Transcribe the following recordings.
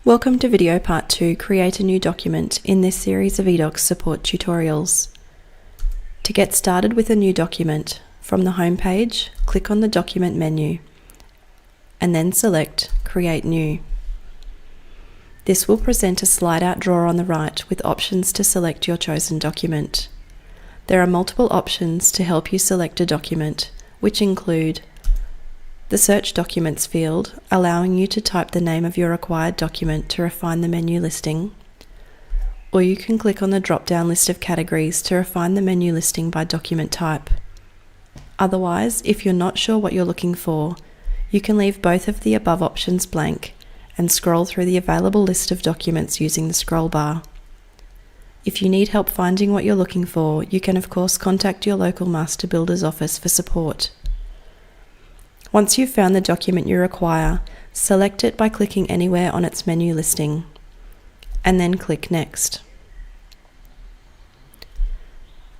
Welcome to video part 2, Create a New Document, in this series of eDocs support tutorials. To get started with a new document, from the home page, click on the Document menu, and then select Create New. This will present a slide-out drawer on the right with options to select your chosen document. There are multiple options to help you select a document, which include the Search Documents field, allowing you to type the name of your required document to refine the menu listing, or you can click on the drop-down list of categories to refine the menu listing by document type. Otherwise, if you're not sure what you're looking for, you can leave both of the above options blank and scroll through the available list of documents using the scroll bar. If you need help finding what you're looking for, you can of course contact your local Master Builder's office for support. Once you've found the document you require, select it by clicking anywhere on its menu listing, and then click Next.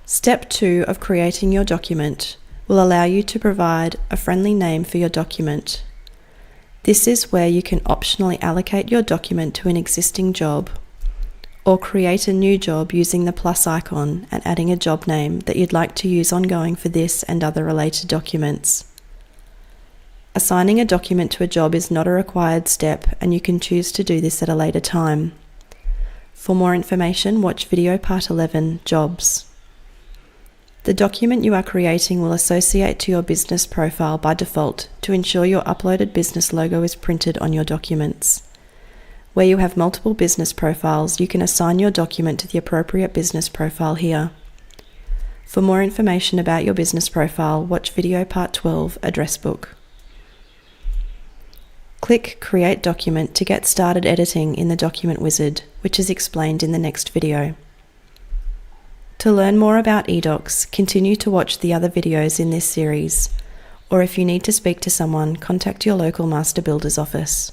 Step 2 of creating your document will allow you to provide a friendly name for your document. This is where you can optionally allocate your document to an existing job, or create a new job using the plus icon and adding a job name that you'd like to use ongoing for this and other related documents. Assigning a document to a job is not a required step, and you can choose to do this at a later time. For more information, watch video part 11, Jobs. The document you are creating will associate to your business profile by default to ensure your uploaded business logo is printed on your documents. Where you have multiple business profiles, you can assign your document to the appropriate business profile here. For more information about your business profile, watch video part 12, Address Book. Click Create Document to get started editing in the document wizard, which is explained in the next video. To learn more about eDocs, continue to watch the other videos in this series, or if you need to speak to someone, contact your local Master Builder's office.